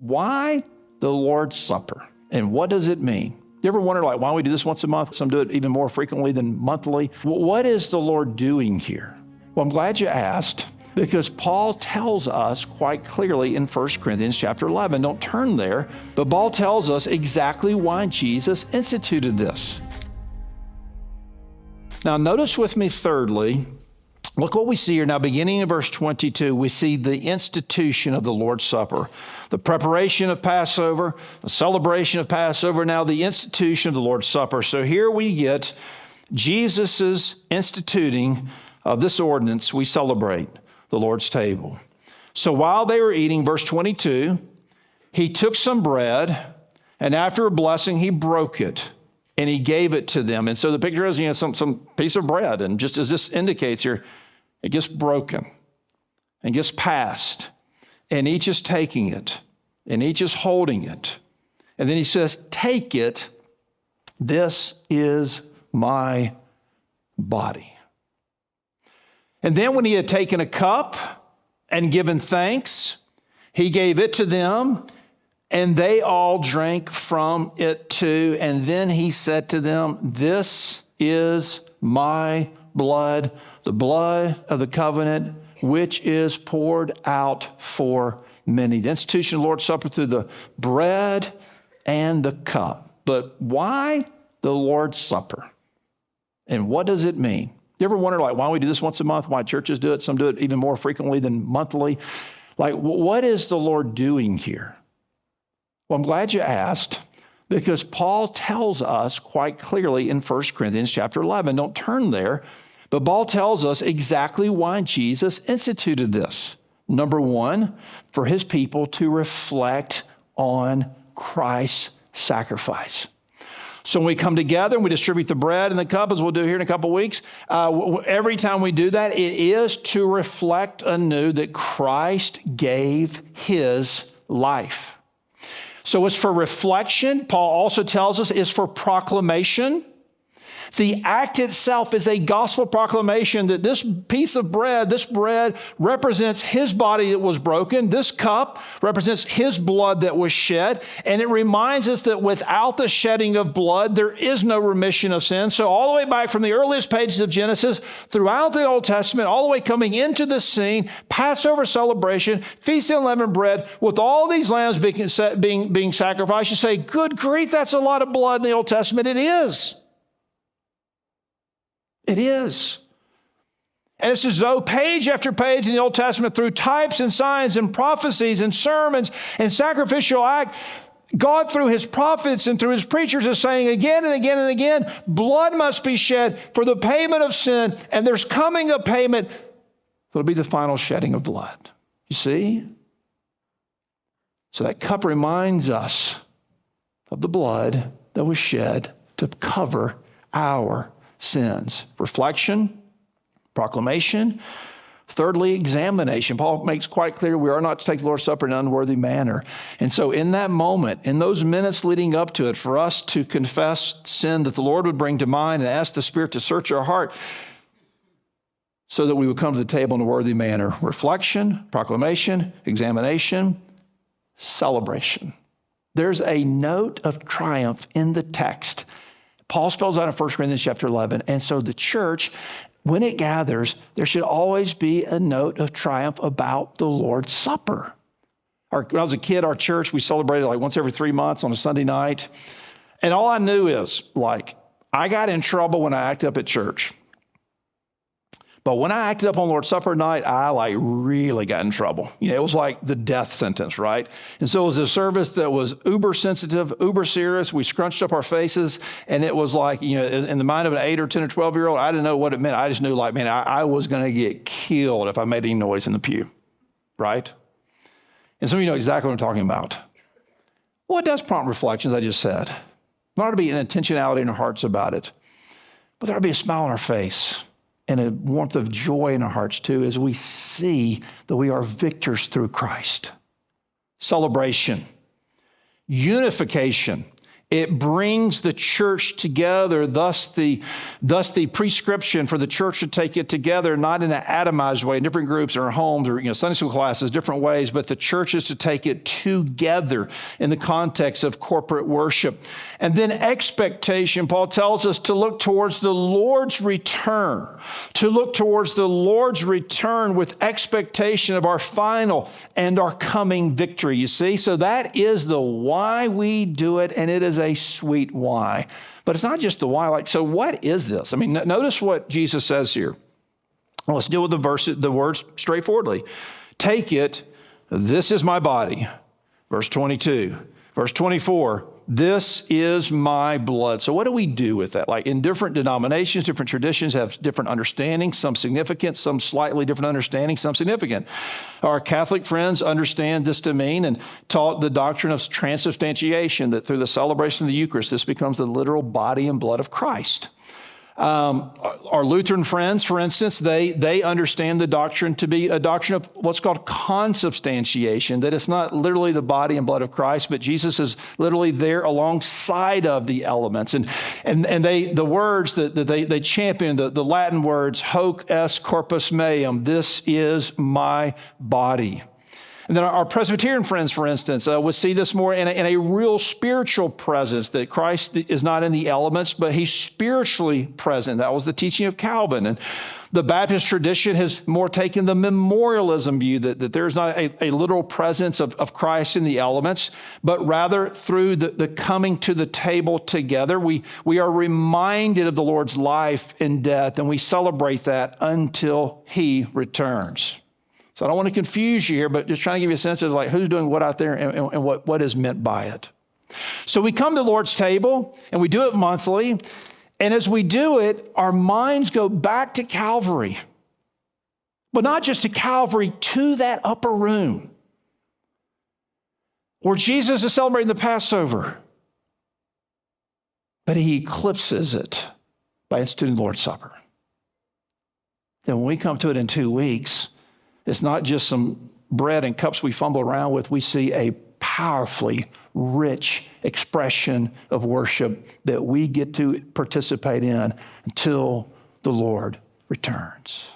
Why the Lord's Supper? And what does it mean? You ever wonder, why we do this once a month? Some do it even more frequently than monthly. What is the Lord doing here? Well, I'm glad you asked, because Paul tells us quite clearly in 1 Corinthians chapter 11. Don't turn there, but Paul tells us exactly why Jesus instituted this. Now, notice with me thirdly, look what we see here. Now, beginning in verse 22, we see the institution of the Lord's Supper, the preparation of Passover, the celebration of Passover, now the institution of the Lord's Supper. So here we get Jesus's instituting of this ordinance. We celebrate the Lord's table. So while they were eating, verse 22, he took some bread, and after a blessing, he broke it, and he gave it to them. And so the picture is, some piece of bread, and just as this indicates here, it gets broken and gets passed, and each is taking it, and each is holding it. And then he says, take it, this is my body. And then when he had taken a cup and given thanks, he gave it to them, and they all drank from it too. And then he said to them, this is my blood, the blood of the covenant, which is poured out for many. The institution of the Lord's Supper through the bread and the cup. But why the Lord's Supper? And what does it mean? You ever wonder, why we do this once a month? Why churches do it? Some do it even more frequently than monthly. What is the Lord doing here? Well, I'm glad you asked, because Paul tells us quite clearly in 1 Corinthians chapter 11. Don't turn there, but Paul tells us exactly why Jesus instituted this. Number one, for his people to reflect on Christ's sacrifice. So when we come together and we distribute the bread and the cup, as we'll do here in a couple of weeks, every time we do that, it is to reflect anew that Christ gave his life. So it's for reflection. Paul also tells us it's for proclamation. The act itself is a gospel proclamation that this piece of bread, this bread represents his body that was broken. This cup represents his blood that was shed. And it reminds us that without the shedding of blood, there is no remission of sin. So all the way back from the earliest pages of Genesis, throughout the Old Testament, all the way coming into the scene, Passover celebration, Feast of Unleavened Bread, with all these lambs being sacrificed, you say, good grief, that's a lot of blood in the Old Testament. It is. It is. And it's as though page after page in the Old Testament, through types and signs and prophecies and sermons and sacrificial act, God through his prophets and through his preachers is saying again and again and again, blood must be shed for the payment of sin, and there's coming a payment that'll be the final shedding of blood. You see? So that cup reminds us of the blood that was shed to cover our sins. Reflection, proclamation. Thirdly, examination. Paul makes quite clear we are not to take the Lord's Supper in an unworthy manner. And so in that moment, in those minutes leading up to it, for us to confess sin that the Lord would bring to mind and ask the Spirit to search our heart so that we would come to the table in a worthy manner. Reflection, proclamation, examination, celebration. There's a note of triumph in the text. Paul spells out in 1 Corinthians chapter 11. And so the church, when it gathers, there should always be a note of triumph about the Lord's Supper. When I was a kid, our church, we celebrated once every 3 months on a Sunday night. And all I knew is, I got in trouble when I acted up at church. But when I acted up on Lord's Supper night, I really got in trouble. It was like the death sentence, right? And so it was a service that was uber sensitive, uber serious. We scrunched up our faces, and it was in the mind of an 8 or 10 or 12-year-old, I didn't know what it meant. I just knew I was going to get killed if I made any noise in the pew, right? And some of you know exactly what I'm talking about. Well, it does prompt reflection, as I just said. There ought to be an intentionality in our hearts about it. But there ought to be a smile on our face and a warmth of joy in our hearts too, as we see that we are victors through Christ. Celebration, unification, It brings the church together, thus the prescription for the church to take it together, not in an atomized way, in different groups or homes or Sunday school classes, different ways, but the church is to take it together in the context of corporate worship. And then expectation, Paul tells us to look towards the Lord's return, with expectation of our final and our coming victory, you see? So that is the why we do it, and it is a sweet why. But it's not just the why. So what is this? I mean, notice what Jesus says here. Well, let's deal with the words straightforwardly. Take it, this is my body. Verse 22. Verse 24, this is my blood. So what do we do with that? Like in different denominations, different traditions have different understandings, some significant, some slightly different understanding, some significant. Our Catholic friends understand this to mean and taught the doctrine of transubstantiation, that through the celebration of the Eucharist, this becomes the literal body and blood of Christ. Our Lutheran friends, for instance, they understand the doctrine to be a doctrine of what's called consubstantiation, that it's not literally the body and blood of Christ, but Jesus is literally there alongside of the elements. And the words that they champion, the Latin words, hoc est corpus meum, this is my body. And then our Presbyterian friends, for instance, would see this more in a real spiritual presence, that Christ is not in the elements, but he's spiritually present. That was the teaching of Calvin. And the Baptist tradition has more taken the memorialism view, that there's not a literal presence of Christ in the elements, but rather through the coming to the table together, we are reminded of the Lord's life and death, and we celebrate that until he returns. So I don't want to confuse you here, but just trying to give you a sense of like who's doing what out there and what is meant by it. So we come to the Lord's table and we do it monthly. And as we do it, our minds go back to Calvary. But not just to Calvary, to that upper room where Jesus is celebrating the Passover. But he eclipses it by instituting the Lord's Supper. Then when we come to it in 2 weeks, it's not just some bread and cups we fumble around with. We see a powerfully rich expression of worship that we get to participate in until the Lord returns.